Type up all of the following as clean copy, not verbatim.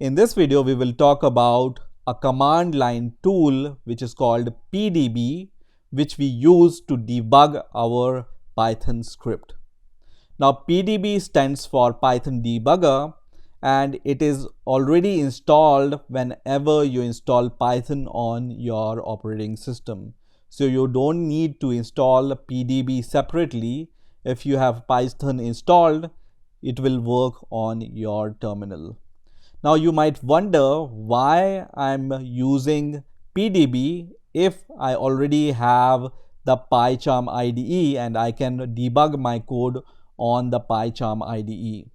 In this video, we will talk about a command line tool which is called PDB, which we use to debug our Python script. Now, PDB stands for Python Debugger, and it is already installed whenever you install Python on your operating system. So you don't need to install PDB separately. If you have Python installed, it will work on your terminal. Now you might wonder why I'm using PDB if I already have the PyCharm IDE and I can debug my code on the PyCharm IDE.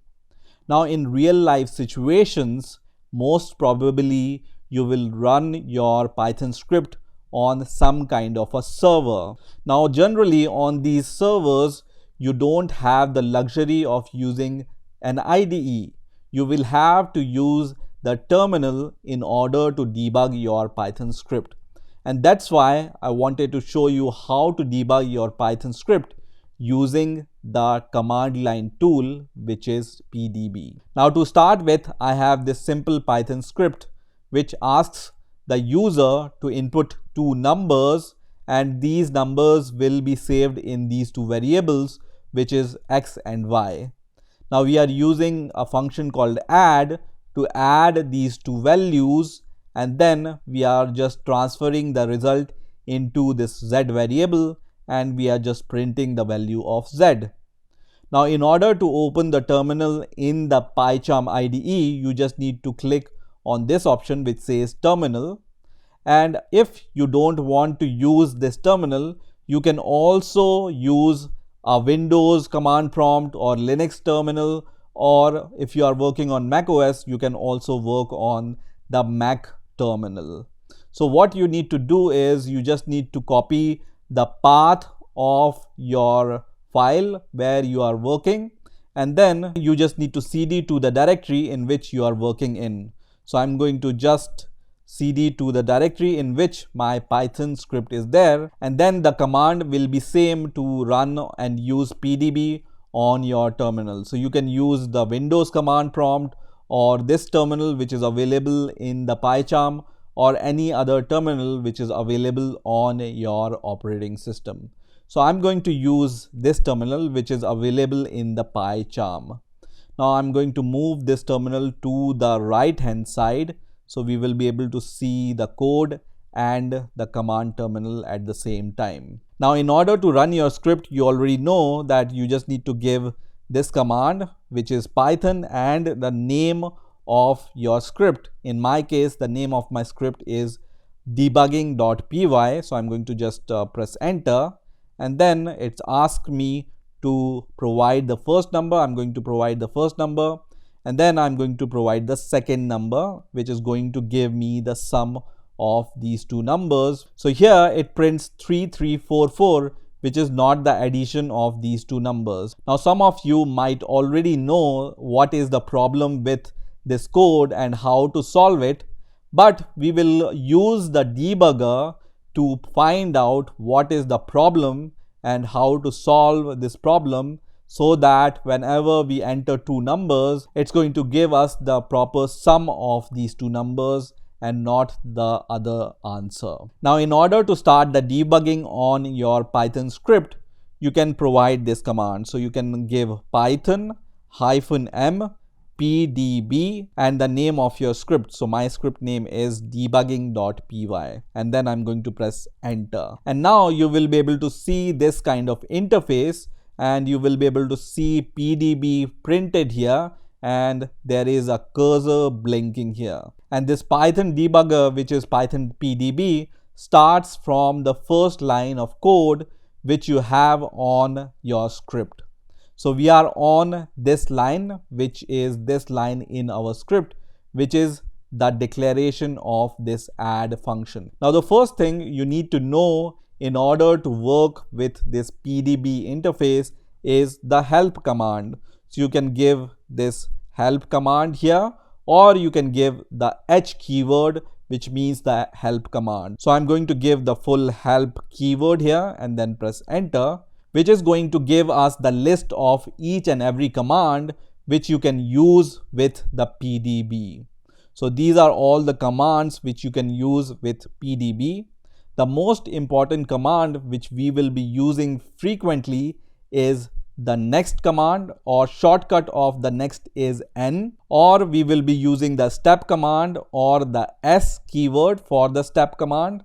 Now in real life situations, most probably you will run your Python script on some kind of a server. Now generally on these servers, you don't have the luxury of using an IDE. You will have to use the terminal in order to debug your Python script. And that's why I wanted to show you how to debug your Python script using the command line tool, which is PDB. Now to start with, I have this simple Python script which asks the user to input two numbers, and these numbers will be saved in these two variables, which is x and y. Now we are using a function called add to add these two values, and then we are just transferring the result into this z variable, and we are just printing the value of z. Now in order to open the terminal in the PyCharm IDE, you just need to click on this option which says terminal. And if you don't want to use this terminal, you can also use a Windows command prompt or Linux terminal, or if you are working on Mac OS, you can also work on the Mac terminal. So what you need to do is you just need to copy the path of your file where you are working, and then you just need to cd to the directory in which you are working in. So I'm going to just cd to the directory in which my Python script is there, and then the command will be same to run and use PDB on your terminal. So you can use the Windows command prompt or this terminal which is available in the PyCharm, or any other terminal which is available on your operating system. So I'm going to use this terminal which is available in the PyCharm. Now I'm going to move this terminal to the right hand side, so we will be able to see the code and the command terminal at the same time. Now in order to run your script, you already know that you just need to give this command, which is Python, and the name of your script. In my case, the name of my script is debugging.py. So I'm going to just press enter, and then it's asked me to provide the first number. I'm going to provide the first number, and then I'm going to provide the second number, which is going to give me the sum of these two numbers. So here it prints 3344, which is not the addition of these two numbers. Now some of you might already know what is the problem with this code and how to solve it, but we will use the debugger to find out what is the problem and how to solve this problem, so that whenever we enter two numbers, it's going to give us the proper sum of these two numbers and not the other answer. Now in order to start the debugging on your Python script, you can provide this command. So you can give python -m PDB and the name of your script. So my script name is debugging.py, and then I'm going to press enter. And now you will be able to see this kind of interface, and you will be able to see PDB printed here, and there is a cursor blinking here. And this Python debugger, which is Python PDB, starts from the first line of code which you have on your script. So we are on this line, which is this line in our script, which is the declaration of this add function. Now the first thing you need to know in order to work with this PDB interface is the help command. So you can give this help command here, or you can give the h keyword, which means the help command. So I'm going to give the full help keyword here and then press enter, which is going to give us the list of each and every command which you can use with the PDB. So these are all the commands which you can use with PDB. The most important command which we will be using frequently is the next command, or shortcut of the next is N, or we will be using the step command or the S keyword for the step command.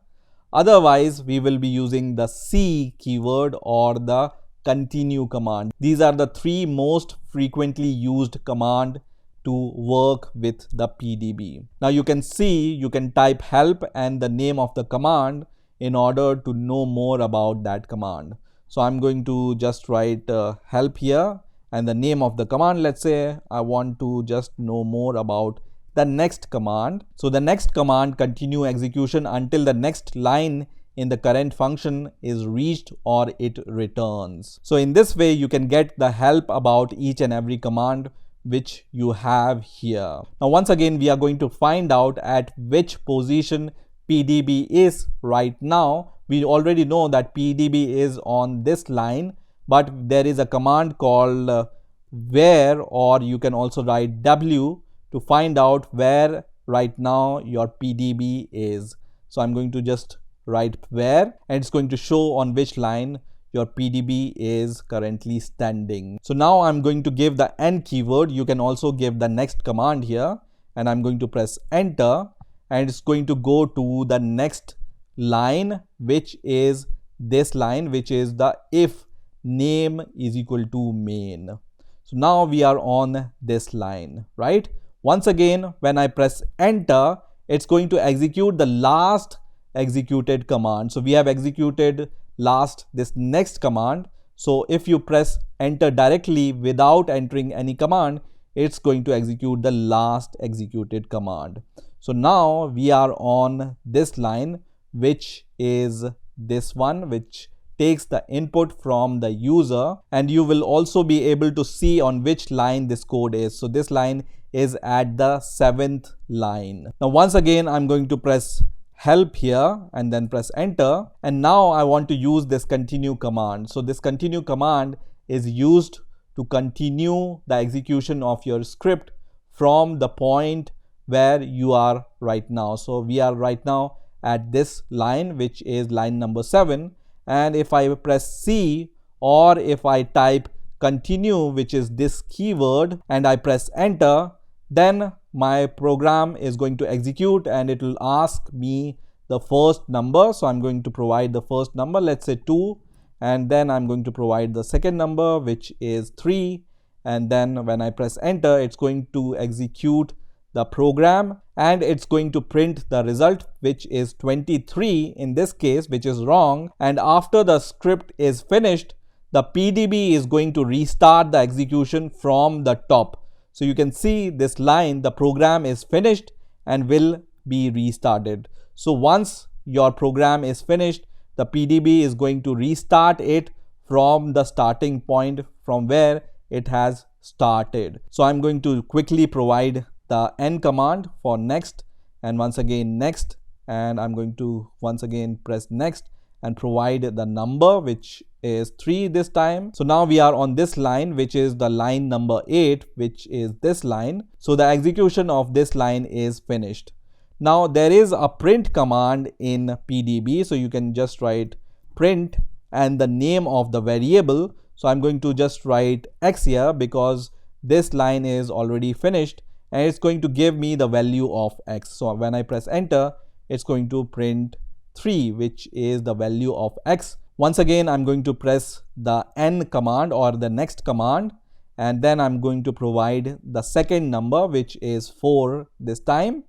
Otherwise, we will be using the C keyword or the continue command. These are the three most frequently used command to work with the PDB. Now you can see, you can type help and the name of the command in order to know more about that command. So I'm going to just write help here and the name of the command. Let's say I want to just know more about the next command. So the next command continue execution until the next line in the current function is reached or it returns. So in this way you can get the help about each and every command which you have here. Now once again we are going to find out at which position PDB is right now. We already know that PDB is on this line, but there is a command called where, or you can also write W to find out where right now your PDB is. So I'm going to just write where, and it's going to show on which line your PDB is currently standing. So now I'm going to give the N keyword. You can also give the next command here, and I'm going to press enter, and it's going to go to the next line, which is this line, which is the if name is equal to main. So now we are on this line, right? Once again, when I press enter, it's going to execute the last executed command. So we have executed last this next command. So if you press enter directly without entering any command, it's going to execute the last executed command. So now we are on this line, which is this one, which takes the input from the user, and you will also be able to see on which line this code is. So this line is at the 7th line. Now once again I'm going to press help here and then press enter, and now I want to use this continue command. So this continue command is used to continue the execution of your script from the point where you are right now. So we are right now at this line, which is line number 7, and if I press C, or if I type continue, which is this keyword, and I press enter, then my program is going to execute and it will ask me the first number. So I'm going to provide the first number, let's say 2, and then I'm going to provide the second number, which is 3, and then when I press enter, it's going to execute the program and it's going to print the result, which is 23 in this case, which is wrong. And after the script is finished, the PDB is going to restart the execution from the top. So you can see this line, the program is finished and will be restarted. So once your program is finished, the PDB is going to restart it from the starting point from where it has started. So I'm going to quickly provide the N command for next, and once again next, and I'm going to once again press next and provide the number, which is 3 this time. So now we are on this line, which is the line number 8, which is this line. So the execution of this line is finished. Now there is a print command in PDB, so you can just write print and the name of the variable. So I'm going to just write X here because this line is already finished, and it's going to give me the value of X. So when I press enter, it's going to print 3, which is the value of X. Once again, I'm going to press the N command or the next command, and then I'm going to provide the second number, which is 4 this time,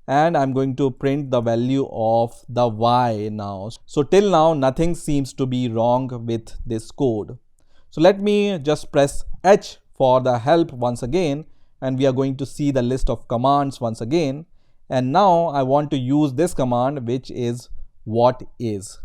and I'm going to print the value of the Y now. So till now, nothing seems to be wrong with this code. So let me just press H for the help once again, and we are going to see the list of commands once again. And now I want to use this command, which is what is.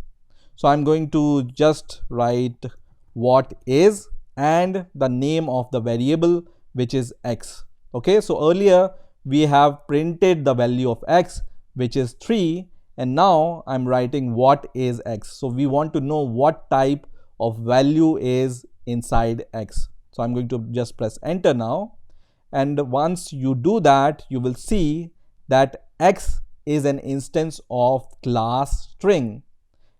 So I'm going to just write what is and the name of the variable, which is X. Okay, so earlier we have printed the value of X, which is 3, and now I'm writing what is X. So we want to know what type of value is inside X. So I'm going to just press enter now. And once you do that, you will see that X is an instance of class string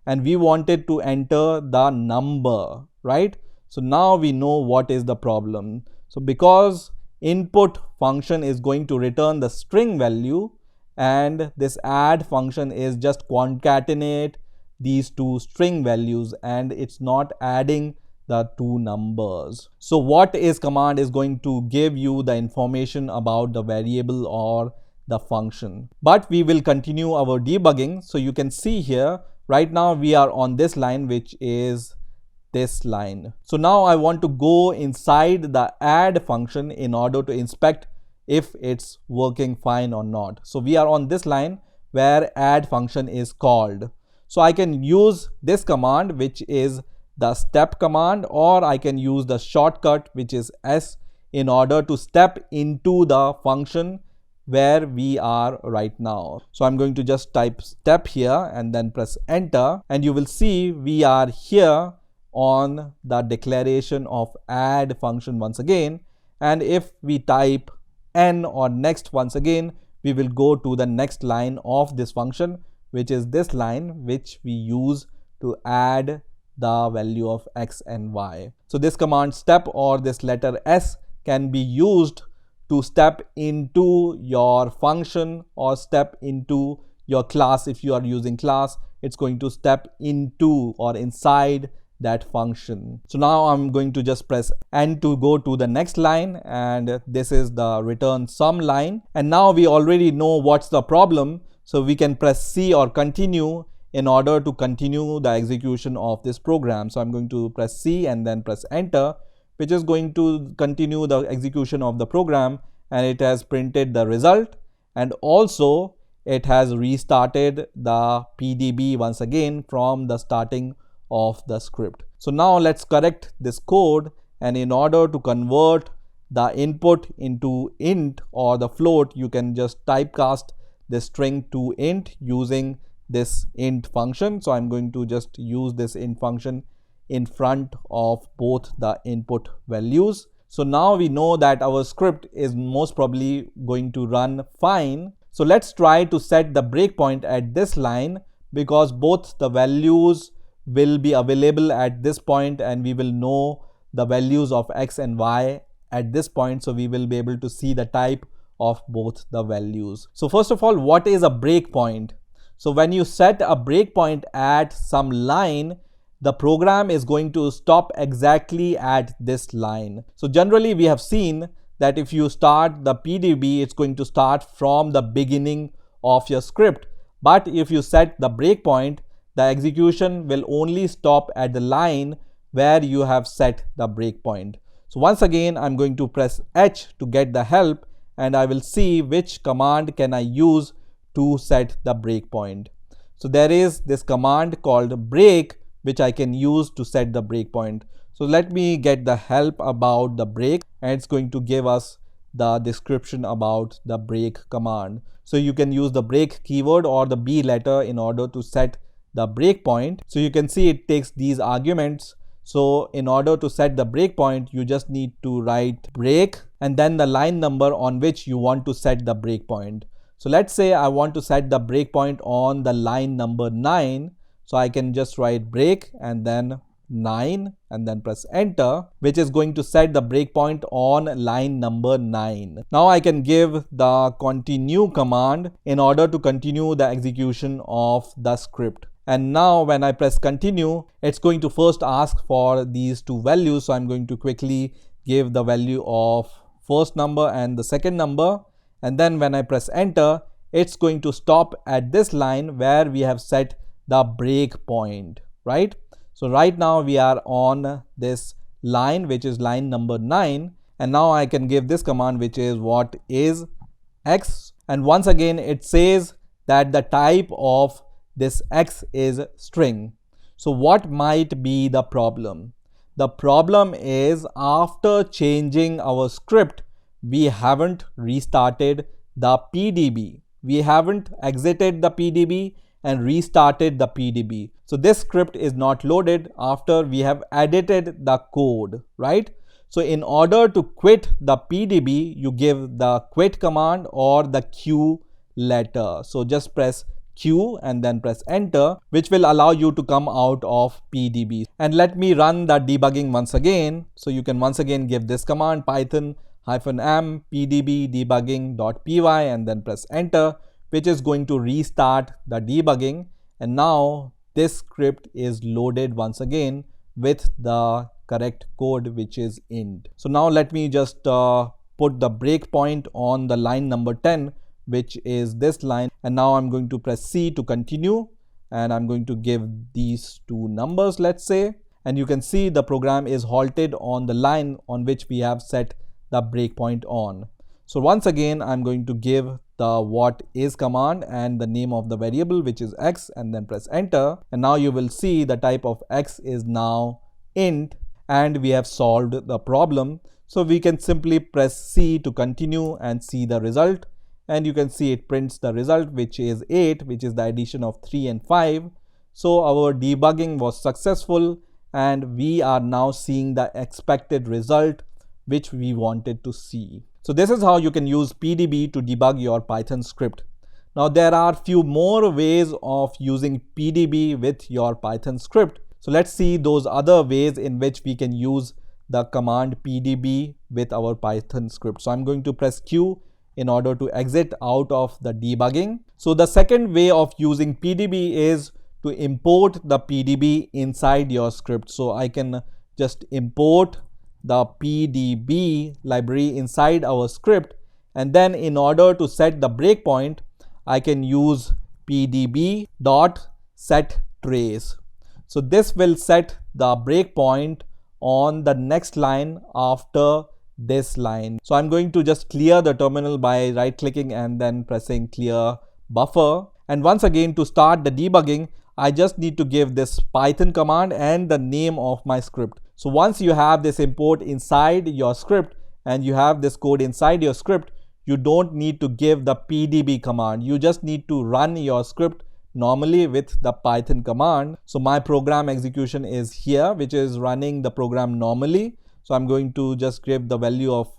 and we wanted to enter the number, right? So now we know what is the problem. So because input function is going to return the string value and this add function is just concatenate these two string values and it's not adding the two numbers. So what is command is going to give you the information about the variable or the function. But we will continue our debugging. So you can see here, right now we are on this line, which is this line. So now I want to go inside the add function in order to inspect if it's working fine or not. So we are on this line where add function is called. So I can use this command, which is the step command, or I can use the shortcut, which is S, in order to step into the function where we are right now. So I'm going to just type step here and then press enter, and you will see we are here on the declaration of add function once again. And if we type n or next once again, we will go to the next line of this function, which is this line, which we use to add the value of X and Y. So this command step, or this letter S, can be used to step into your function or step into your class. If you are using class, it's going to step into or inside that function. So now I'm going to just press N to go to the next line, and this is the return sum line. And now we already know what's the problem, so we can press C or continue in order to continue the execution of this program. So I'm going to press C and then press enter, which is going to continue the execution of the program, and it has printed the result, and also it has restarted the PDB once again from the starting of the script. So now let's correct this code, and in order to convert the input into int or the float, you can just typecast the string to int using this int function. So I'm going to just use this int function in front of both the input values. So now we know that our script is most probably going to run fine. So let's try to set the breakpoint at this line, because both the values will be available at this point and we will know the values of X and Y at this point. So we will be able to see the type of both the values. So first of all, what is a breakpoint? So when you set a breakpoint at some line, the program is going to stop exactly at this line. So generally we have seen that if you start the PDB, it's going to start from the beginning of your script. But if you set the breakpoint, the execution will only stop at the line where you have set the breakpoint. So once again, I'm going to press H to get the help, and I will see which command can I use to set the breakpoint. So there is this command called break, which I can use to set the breakpoint. So let me get the help about the break, and it's going to give us the description about the break command. So you can use the break keyword or the B letter in order to set the breakpoint. So you can see it takes these arguments. So in order to set the breakpoint, you just need to write break and then the line number on which you want to set the breakpoint. So let's say I want to set the breakpoint on the line number 9. So I can just write break and then 9 and then press enter, which is going to set the breakpoint on line number 9. Now I can give the continue command in order to continue the execution of the script. And now when I press continue, it's going to first ask for these two values. So I'm going to quickly give the value of first number and the second number. And then when I press enter, it's going to stop at this line where we have set the breakpoint, right? So right now we are on this line, which is line number 9. And now I can give this command, which is what is X. And once again, it says that the type of this X is string. So what might be the problem? The problem is after changing our script, we haven't restarted the PDB. We haven't exited the PDB and restarted the PDB. So this script is not loaded after we have edited the code, right? So in order to quit the PDB, you give the quit command or the Q letter. So just press Q and then press enter, which will allow you to come out of PDB. And let me run the debugging once again. So you can once again give this command python -m pdb debugging.py and then press enter, which is going to restart the debugging. And now this script is loaded once again with the correct code, which is int. So now let me just put the breakpoint on the line number 10, which is this line. And now I'm going to press C to continue, and I'm going to give these two numbers, let's say. And you can see the program is halted on the line on which we have set the breakpoint on. So once again, I'm going to give the what is command and the name of the variable, which is x, and then press enter. And now you will see the type of x is now int, and we have solved the problem. So we can simply press C to continue and see the result. And you can see it prints the result, which is 8, which is the addition of 3 and 5. So our debugging was successful, and we are now seeing the expected result which we wanted to see. So this is how you can use PDB to debug your Python script. Now there are few more ways of using PDB with your Python script. So let's see those other ways in which we can use the command PDB with our Python script. So I'm going to press Q in order to exit out of the debugging. So the second way of using PDB is to import the PDB inside your script. So I can just import the PDB library inside our script, and then in order to set the breakpoint, I can use pdb.setTrace. So this will set the breakpoint on the next line after this line. So I'm going to just clear the terminal by right clicking and then pressing clear buffer. And once again, to start the debugging, I just need to give this Python command and the name of my script. So once you have this import inside your script and you have this code inside your script, you don't need to give the PDB command. You just need to run your script normally with the Python command. So my program execution is here, which is running the program normally. So I'm going to just give the value of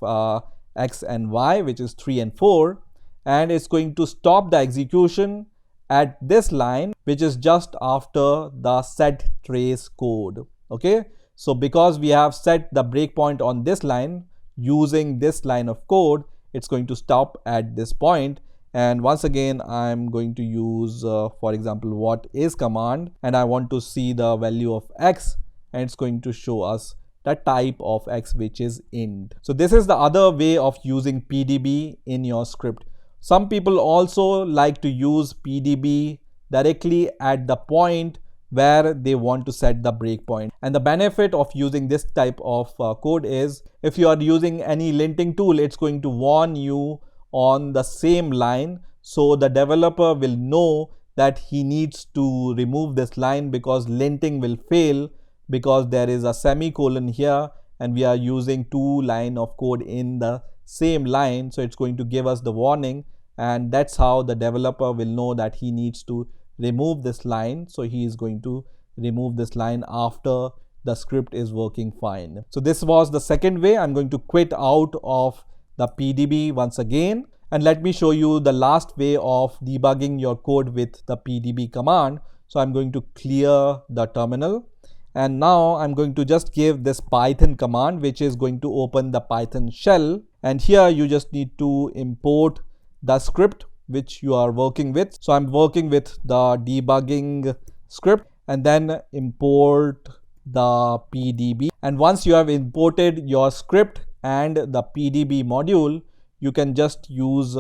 x and y, which is 3 and 4. And it's going to stop the execution at this line, which is just after the set trace code. Okay. So because we have set the breakpoint on this line using this line of code, it's going to stop at this point. And once again, I'm going to use, for example, what is command, and I want to see the value of x, and it's going to show us the type of x, which is int. So this is the other way of using PDB in your script. Some people also like to use PDB directly at the point where they want to set the breakpoint. And the benefit of using this type of code is, if you are using any linting tool, it's going to warn you on the same line. So the developer will know that he needs to remove this line because linting will fail, because there is a semicolon here and we are using 2 lines of code in the same line. So it's going to give us the warning, and that's how the developer will know that he needs to remove this line. So he is going to remove this line after the script is working fine. So this was the second way. I'm going to quit out of the PDB once again, and let me show you the last way of debugging your code with the PDB command. So I'm going to clear the terminal, and now I'm going to just give this Python command, which is going to open the Python shell. And here you just need to import the script which you are working with. So I'm working with the debugging script, and then import the PDB. And once you have imported your script and the PDB module, you can just use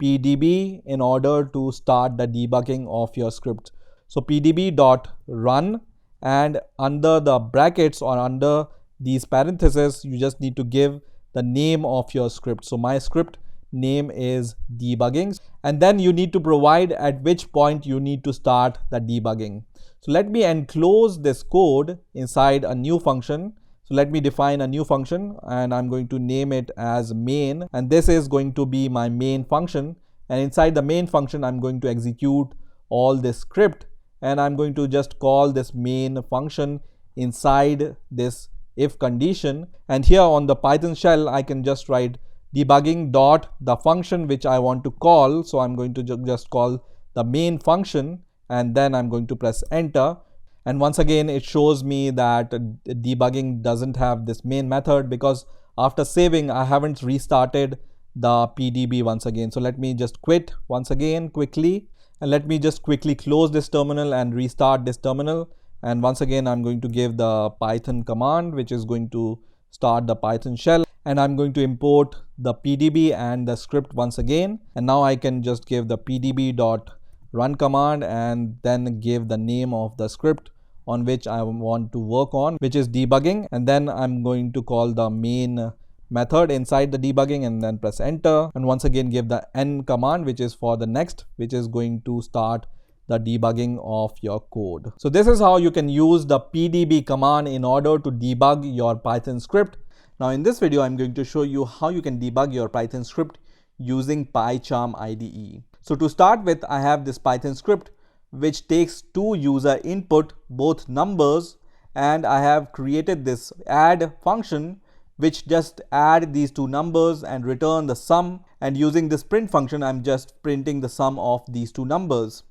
PDB in order to start the debugging of your script. So pdb.run, and under the brackets or under these parentheses, you just need to give the name of your script. So my script name is debugging, and then you need to provide at which point you need to start the debugging. So let me enclose this code inside a new function. So let me define a new function, and I'm going to name it as main, and this is going to be my main function. And inside the main function, I'm going to execute all this script, and I'm going to just call this main function inside this if condition. And here on the Python shell, I can just write debugging dot the function which I want to call. So I'm going to just call the main function, and then I'm going to press enter. And once again, it shows me that debugging doesn't have this main method because after saving, I haven't restarted the PDB once again. So let me just quit once again quickly, and let me just quickly close this terminal and restart this terminal. And once again, I'm going to give the Python command, which is going to start the Python shell, and I'm going to import the PDB and the script once again. And now I can just give the pdb.run command and then give the name of the script on which I want to work on, which is debugging. And then I'm going to call the main method inside the debugging and then press enter. And once again, give the n command, which is for the next, which is going to start the debugging of your code. So this is how you can use the pdb command in order to debug your Python script. Now in this video, I'm going to show you how you can debug your Python script using PyCharm IDE. So to start with, I have this Python script which takes two user input, both numbers, and I have created this add function which just add these two numbers and return the sum. And using this print function, I'm just printing the sum of these two numbers.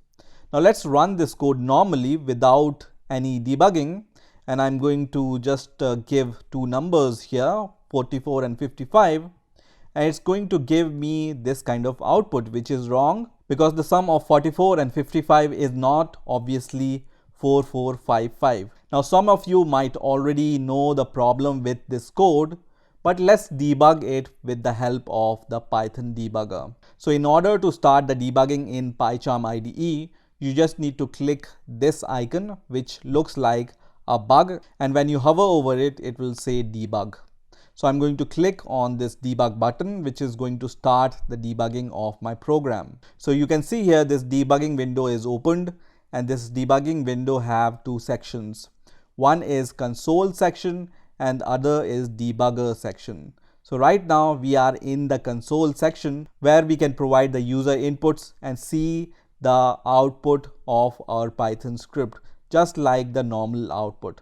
Now let's run this code normally without any debugging, and I'm going to just give two numbers here, 44 and 55, and it's going to give me this kind of output, which is wrong because the sum of 44 and 55 is not obviously 4455. Now some of you might already know the problem with this code, but let's debug it with the help of the Python debugger. So in order to start the debugging in PyCharm IDE, you just need to click this icon which looks like a bug, and when you hover over it, it will say debug. So I'm going to click on this debug button, which is going to start the debugging of my program. So you can see here this debugging window is opened, and this debugging window have two sections. One is console section and other is debugger section. So right now we are in the console section where we can provide the user inputs and see the output of our Python script, just like the normal output.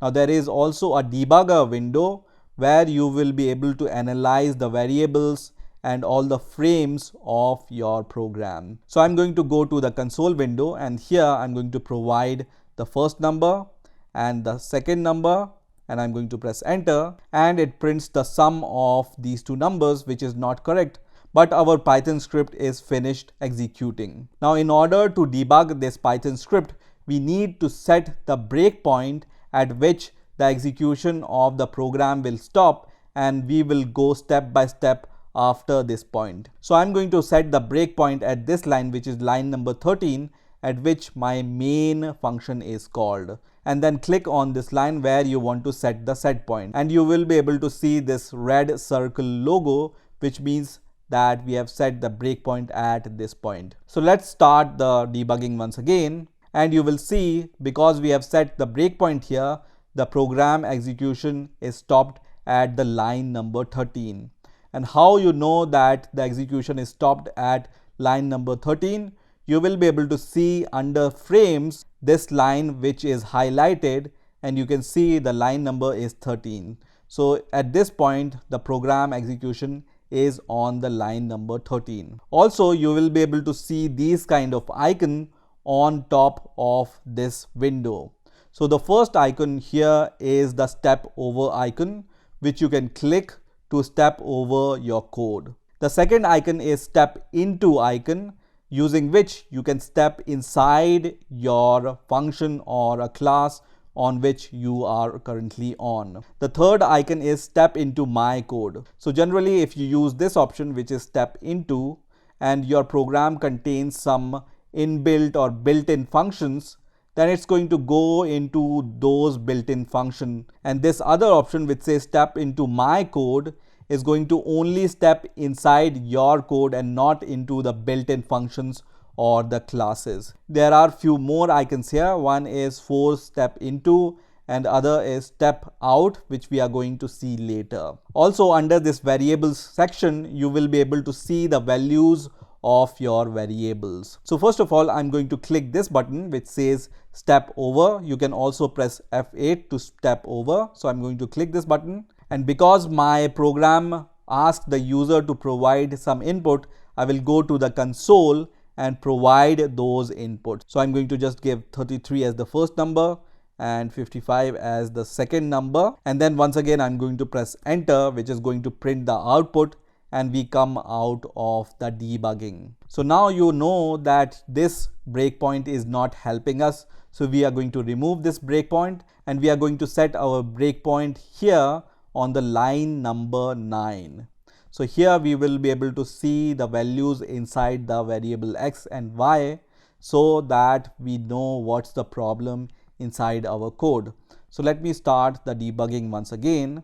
Now there is also a debugger window where you will be able to analyze the variables and all the frames of your program. So I'm going to go to the console window, and here I'm going to provide the first number and the second number, and I'm going to press enter, and it prints the sum of these two numbers, which is not correct, but our Python script is finished executing. Now in order to debug this Python script, we need to set the breakpoint at which the execution of the program will stop, and we will go step by step after this point. So I'm going to set the breakpoint at this line, which is line number 13, at which my main function is called, and then click on this line where you want to set the set point, and you will be able to see this red circle logo, which means that we have set the breakpoint at this point. So let's start the debugging once again, and you will see because we have set the breakpoint here, the program execution is stopped at the line number 13. And how you know that the execution is stopped at line number 13? You will be able to see under frames this line which is highlighted, and you can see the line number is 13. So at this point, the program execution is on the line number 13. Also, you will be able to see these kind of icon on top of this window. So the first icon here is the step over icon, which you can click to step over your code. The second icon is step into icon, using which you can step inside your function or a class on which you are currently on. The third icon is step into my code. So generally, if you use this option, which is step into, and your program contains some inbuilt or built-in functions, then it's going to go into those built-in function. And this other option which says step into my code is going to only step inside your code and not into the built-in functions or the classes. There are few more icons here. One is force step into and other is step out, which we are going to see later. Also under this variables section, you will be able to see the values of your variables. So first of all, I'm going to click this button which says step over. You can also press F8 to step over. So I'm going to click this button, and because my program ask the user to provide some input, I will go to the console and provide those inputs. So I'm going to just give 33 as the first number and 55 as the second number, and then once again I'm going to press enter, which is going to print the output, and we come out of the debugging. So now you know that this breakpoint is not helping us, so we are going to remove this breakpoint and we are going to set our breakpoint here on the line number 9. So here we will be able to see the values inside the variable x and y, so that we know what's the problem inside our code. So let me start the debugging once again,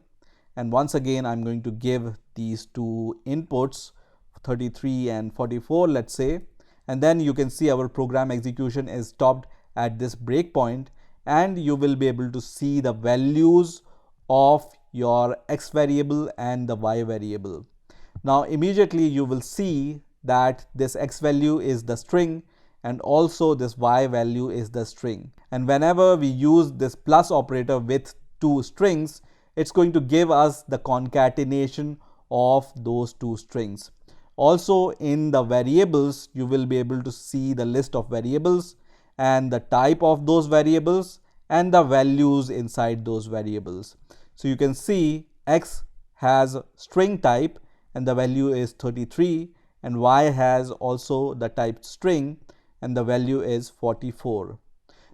and once again I'm going to give these two inputs, 33 and 44, let's say, and then you can see our program execution is stopped at this breakpoint, and you will be able to see the values of your x variable and the y variable. Now immediately you will see that this x value is the string and also this y value is the string, and whenever we use this plus operator with two strings, it's going to give us the concatenation of those two strings. Also in the variables, you will be able to see the list of variables and the type of those variables and the values inside those variables. So you can see x has string type and the value is 33, and y has also the type string and the value is 44.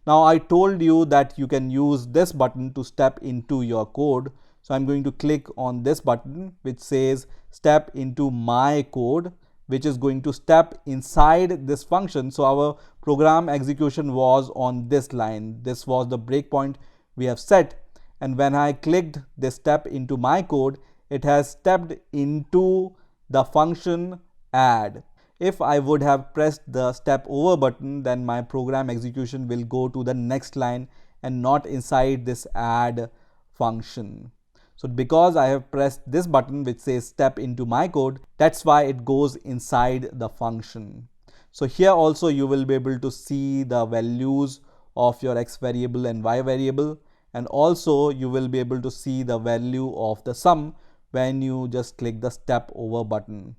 Now I told you that you can use this button to step into your code. So I'm going to click on this button which says step into my code, which is going to step inside this function. So our program execution was on this line. This was the breakpoint we have set, and when I clicked this step into my code, it has stepped into the function add. If I would have pressed the step over button, then my program execution will go to the next line and not inside this add function. So because I have pressed this button which says step into my code, that's why it goes inside the function. So here also you will be able to see the values of your x variable and y variable, and also you will be able to see the value of the sum when you just click the step over button.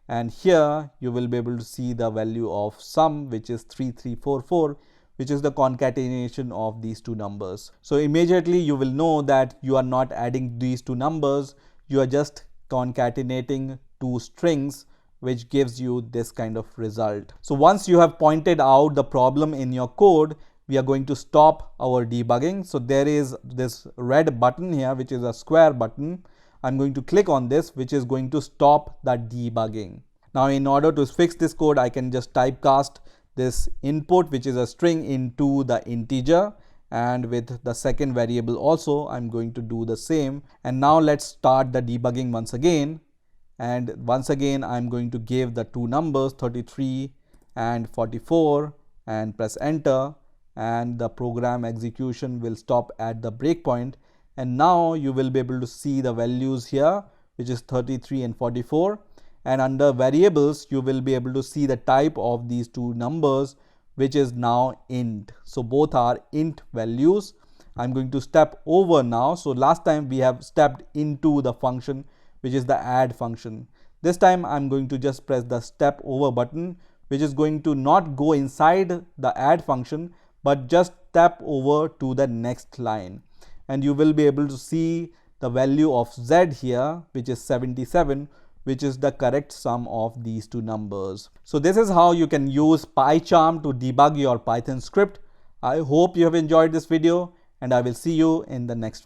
And here you will be able to see the value of sum, which is 3344, which is the concatenation of these two numbers. So immediately you will know that you are not adding these two numbers, you are just concatenating two strings, which gives you this kind of result. So once you have pointed out the problem in your code, we are going to stop our debugging. So there is this red button here, which is a square button. I'm going to click on this, which is going to stop the debugging. Now in order to fix this code, I can just typecast this input, which is a string, into the integer, and with the second variable also I'm going to do the same. And now let's start the debugging once again, and once again I'm going to give the two numbers 33 and 44 and press enter, and the program execution will stop at the breakpoint. And now you will be able to see the values here, which is 33 and 44, and under variables you will be able to see the type of these two numbers, which is now int. So both are int values. I'm going to step over now. So last time we have stepped into the function, which is the add function. This time I'm going to just press the step over button, which is going to not go inside the add function but just step over to the next line. And you will be able to see the value of z here, which is 77, which is the correct sum of these two numbers. So this is how you can use PyCharm to debug your Python script. I hope you have enjoyed this video, and I will see you in the next video.